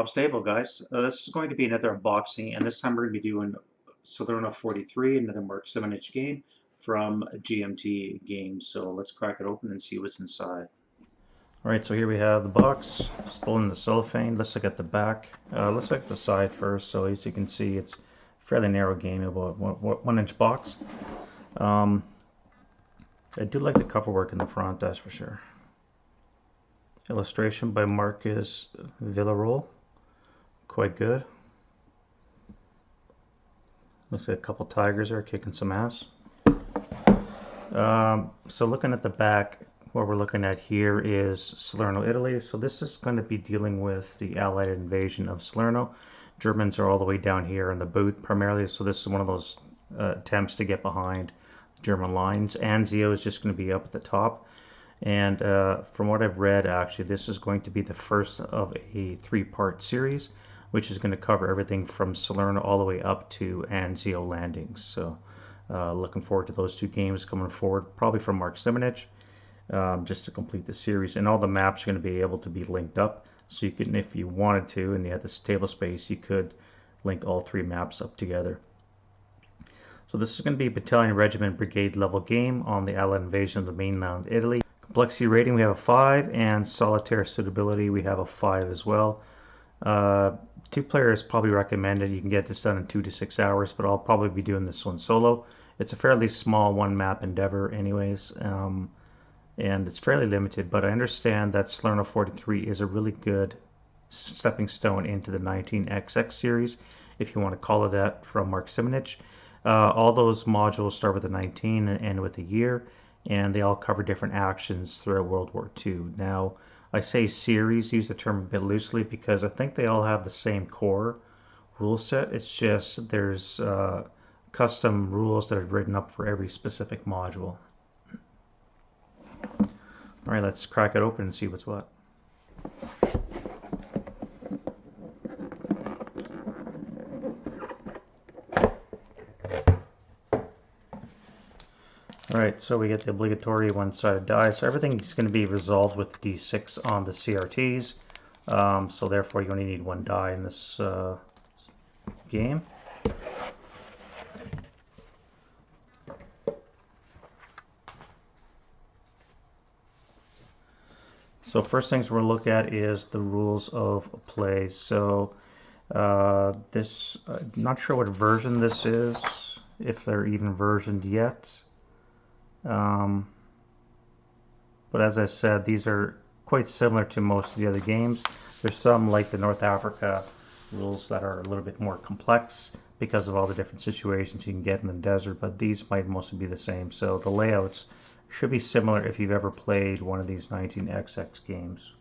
Rob Stable, guys. This is going to be another unboxing, and this time we're going to be doing Salerno 43, another Mark Simonitch game from GMT Games. So let's crack it open and see what's inside. Alright, so here we have the box, still in the cellophane. Let's look at the back. Let's look at the side first. So as you can see, it's a fairly narrow game, about 1 inch box. I do like the cover work in the front, that's for sure. Illustration by Marcus Villarroel, quite good. Looks like a couple tigers there kicking some ass. So looking at the back, what we're looking at here is Salerno, Italy. So this is going to be dealing with the Allied invasion of Salerno. Germans are all the way down here in the boot primarily, so this is one of those attempts to get behind German lines. Anzio is just going to be up at the top. And from what I've read, actually, this is going to be the first of a 3-part series, which is going to cover everything from Salerno all the way up to Anzio landings. So looking forward to those 2 games coming forward, probably from Mark Simonitch, just to complete the series. And all the maps are going to be able to be linked up. So you can, if you wanted to, and you had this table space, you could link all 3 maps up together. So this is going to be a battalion, regiment, brigade level game on the Allied invasion of the mainland Italy. Complexity rating, we have a 5, and solitaire suitability, we have a 5 as well. 2 players probably recommended. You can get this done in 2 to 6 hours, but I'll probably be doing this one solo. It's a fairly small 1-map endeavor anyways, and it's fairly limited, but I understand that Salerno 43 is a really good stepping stone into the 19XX series, if you want to call it that, from Mark Simonitch. All those modules start with a 19 and end with a year, and they all cover different actions throughout World War II. Now, I say series, use the term a bit loosely, because I think they all have the same core rule set. It's just there's custom rules that are written up for every specific module. Alright, let's crack it open and see what's what. Alright, so we get the obligatory 1-sided die. So everything is going to be resolved with D6 on the CRTs. So therefore you only need 1 die in this game. So first things we'll look at is the rules of play. So I'm not sure what version this is, if they're even versioned yet. But as I said, these are quite similar to most of the other games. There's some, like the North Africa rules, that are a little bit more complex because of all the different situations you can get in the desert, but these might mostly be the same. So the layouts should be similar if you've ever played one of these 19XX games.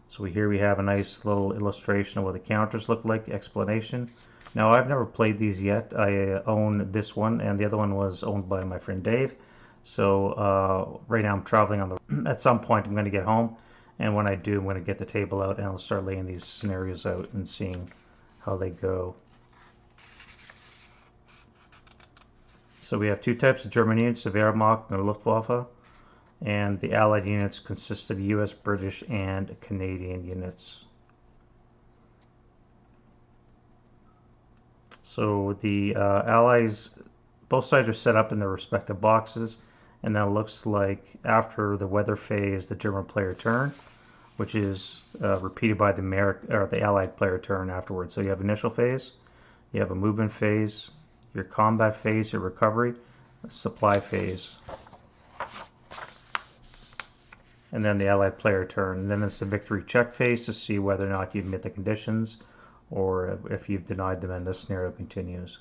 So here we have a nice little illustration of what the counters look like, explanation. Now, I've never played these yet. I own this one, and the other one was owned by my friend Dave. So right now I'm traveling on the. At some point I'm going to get home, and when I do, I'm going to get the table out and I'll start laying these scenarios out and seeing how they go. So we have 2 types of German units, the Wehrmacht and the Luftwaffe, and the Allied units consist of US, British, and Canadian units. So the Allies, both sides are set up in their respective boxes, and that looks like after the weather phase, the German player turn, which is repeated by the Allied player turn afterwards. So you have initial phase, you have a movement phase, your combat phase, your recovery, supply phase, and then the Allied player turn. And then it's the victory check phase to see whether or not you've met the conditions, or if you've denied them and the scenario continues.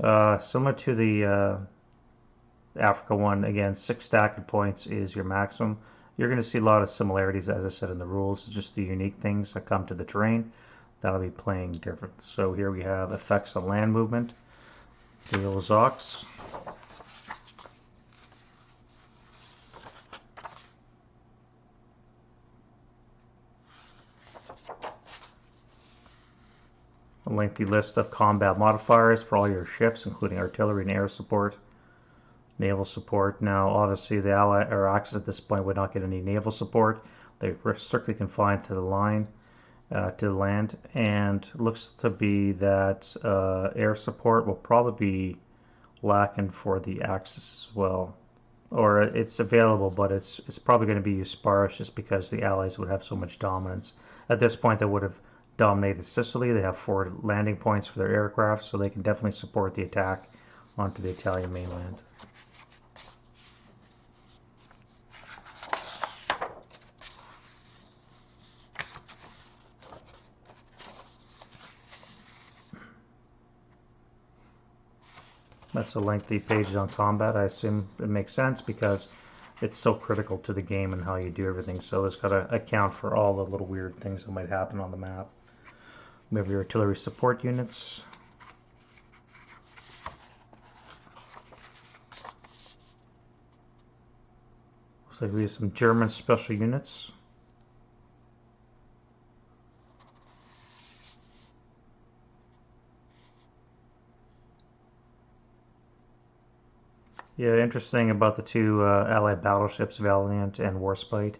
Similar to the Africa one, again, 6 stacking points is your maximum. You're going to see a lot of similarities, as I said, in the rules. It's just the unique things that come to the terrain that'll be playing different. So here we have effects on land movement, the Zox. A lengthy list of combat modifiers for all your ships, including artillery and air support, naval support. Now, obviously, the Allied or Axis at this point would not get any naval support. They're strictly confined to the line, to the land, and looks to be that air support will probably be lacking for the Axis as well. Or it's available, but it's probably going to be used sparse just because the Allies would have so much dominance. At this point, they would have dominated Sicily. They have 4 landing points for their aircraft, so they can definitely support the attack onto the Italian mainland. That's a lengthy page on combat. I assume it makes sense because it's so critical to the game and how you do everything. So it's got to account for all the little weird things that might happen on the map. We have your artillery support units. Looks like we have some German special units. Yeah, interesting about the 2 Allied battleships, Valiant and Warspite.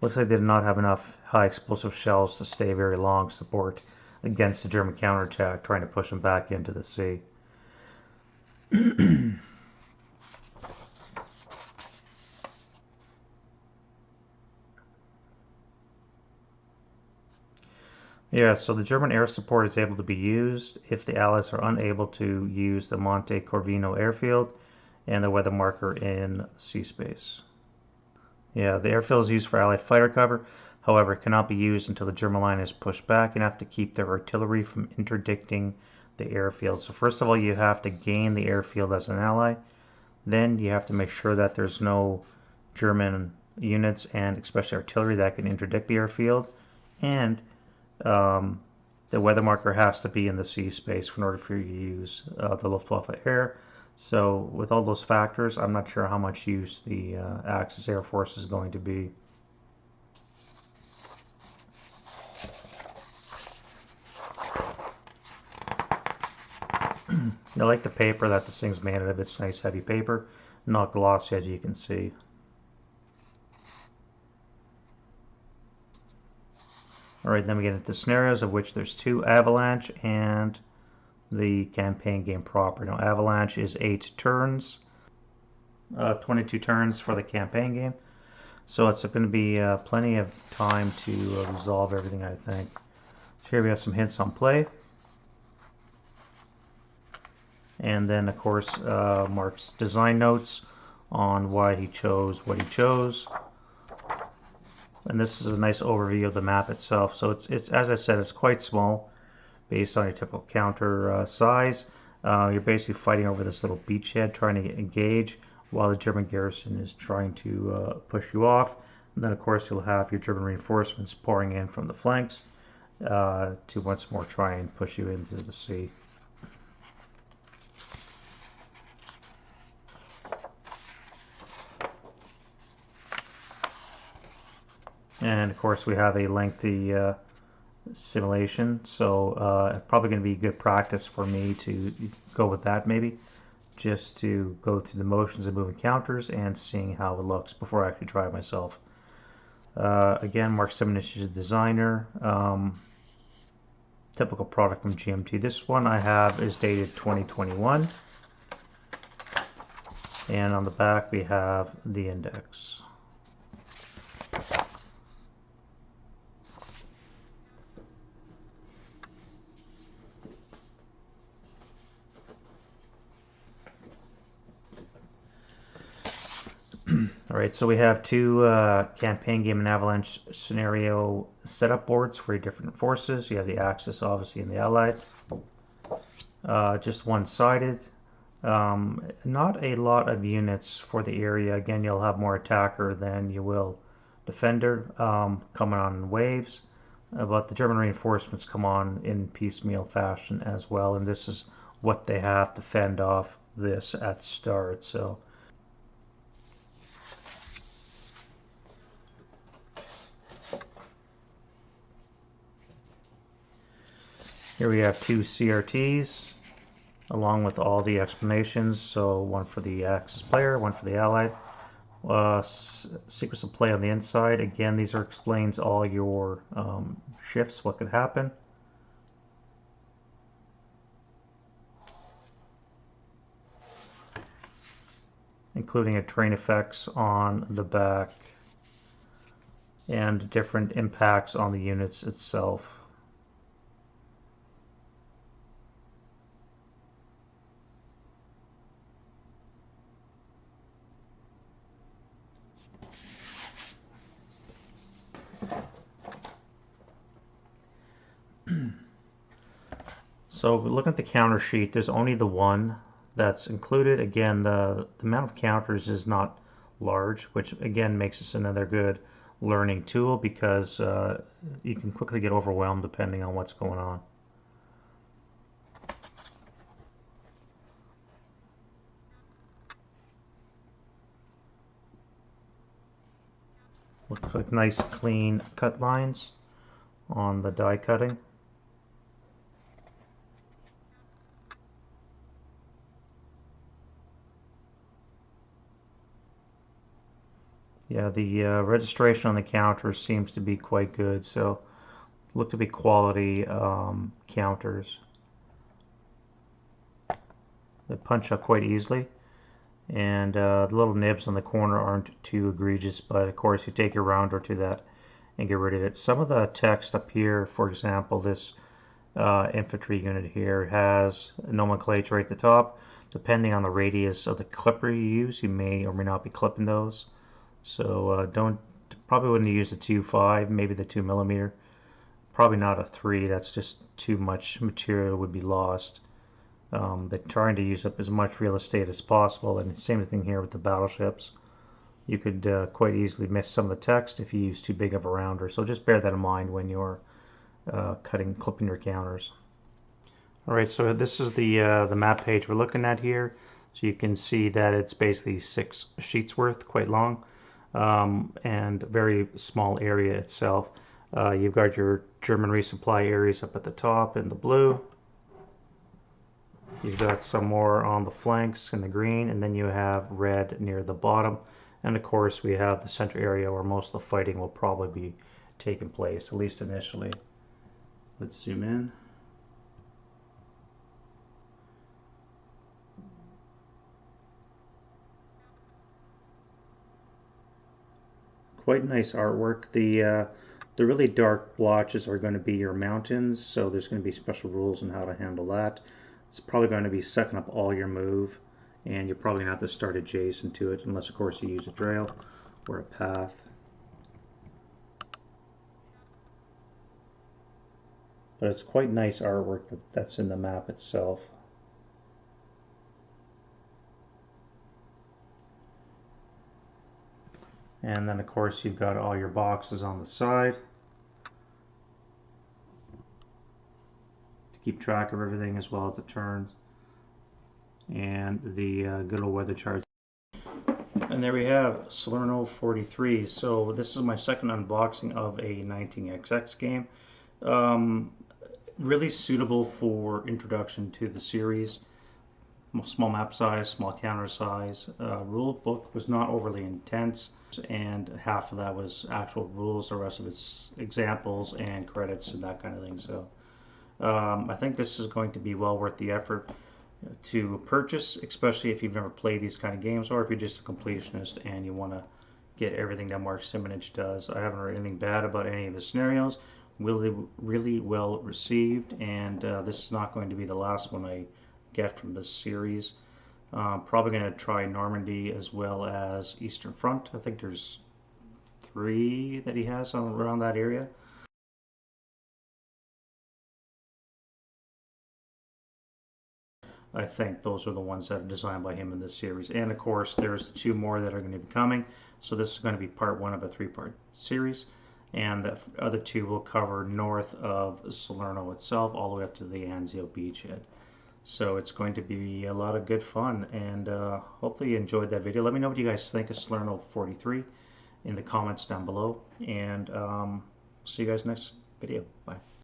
Looks like they did not have enough high explosive shells to stay very long support against the German counterattack, trying to push them back into the sea. Yeah, so the German air support is able to be used if the Allies are unable to use the Monte Corvino airfield and the weather marker in sea space. Yeah, the airfield is used for Allied fighter cover. However, it cannot be used until the German line is pushed back enough to keep their artillery from interdicting the airfield. So first of all, you have to gain the airfield as an ally. Then you have to make sure that there's no German units and especially artillery that can interdict the airfield. And the weather marker has to be in the sea space in order for you to use the Luftwaffe air. So with all those factors, I'm not sure how much use the Axis Air Force is going to be. I like the paper that this thing's made out of. It's nice heavy paper, not glossy as you can see. Alright, then we get into scenarios, of which there's 2, Avalanche and the campaign game proper. Now Avalanche is 8 turns, 22 turns for the campaign game, so it's going to be plenty of time to resolve everything, I think. So here we have some hints on play, and then of course Mark's design notes on why he chose what he chose. And this is a nice overview of the map itself. So it's as I said, it's quite small based on your typical counter size. You're basically fighting over this little beachhead, trying to engage while the German garrison is trying to push you off. And then of course you'll have your German reinforcements pouring in from the flanks to once more try and push you into the sea. And of course we have a lengthy simulation, so probably going to be good practice for me to go with that, maybe just to go through the motions of moving counters and seeing how it looks before I actually try it myself. Again, Mark Simonitch is a designer. Typical product from GMT. This one I have is dated 2021, and on the back we have the index. Alright, so we have 2 campaign game and Avalanche scenario setup boards for your different forces. You have the Axis, obviously, and the Allied. Just one-sided. Not a lot of units for the area. Again, you'll have more attacker than you will defender coming on in waves. But the German reinforcements come on in piecemeal fashion as well, and this is what they have to fend off this at start. So here we have 2 CRTs along with all the explanations. So one for the Axis player, one for the Allied. Secrets of play on the inside. Again, these are explains all your shifts, what could happen. Including a train effects on the back and different impacts on the units itself. So looking at the counter sheet, there's only the one that's included. Again, the amount of counters is not large, which again makes this another good learning tool because you can quickly get overwhelmed depending on what's going on. Looks like nice clean cut lines on the die cutting. Yeah, the registration on the counter seems to be quite good, so look to be quality counters. They punch up quite easily, and the little nibs on the corner aren't too egregious, but of course you take your rounder to that and get rid of it. Some of the text up here, for example, this infantry unit here has a nomenclature right at the top. Depending on the radius of the clipper you use, you may or may not be clipping those. So probably wouldn't use the 2.5, maybe the 2mm. Probably not a 3, that's just too much material would be lost. They're trying to use up as much real estate as possible, and same thing here with the battleships. You could quite easily miss some of the text if you use too big of a rounder, so just bear that in mind when you're clipping your counters. Alright, so this is the map page we're looking at here. So you can see that it's basically 6 sheets worth, quite long, and very small area itself. You've got your German resupply areas up at the top in the blue. You've got some more on the flanks in the green, and then you have red near the bottom. And of course we have the center area where most of the fighting will probably be taking place, at least initially. Let's zoom in. Quite nice artwork. The really dark blotches are going to be your mountains, so there's going to be special rules on how to handle that. It's probably going to be sucking up all your move, and you're probably going to have to start adjacent to it, unless of course you use a trail or a path. But it's quite nice artwork that's in the map itself. And then of course you've got all your boxes on the side to keep track of everything, as well as the turns and the good old weather charts. And there we have Salerno 43. So this is my second unboxing of a 19XX game. Really suitable for introduction to the series. Small map size, small counter size. Rule book was not overly intense, and half of that was actual rules. The rest of it's examples and credits and that kind of thing. So I think this is going to be well worth the effort to purchase, especially if you've never played these kind of games, or if you're just a completionist and you want to get everything that Mark Simonitch does. I haven't heard anything bad about any of the scenarios. Really well received, and this is not going to be the last one I get from this series. Probably going to try Normandy as well as Eastern Front. I think there's 3 that he has around that area. I think those are the ones that are designed by him in this series. And of course, there's 2 more that are going to be coming. So this is going to be part 1 of a 3-part series. And the other 2 will cover north of Salerno itself, all the way up to the Anzio beachhead. So it's going to be a lot of good fun, and hopefully you enjoyed that video. Let me know what you guys think of Salerno 43 in the comments down below, and see you guys next video. Bye.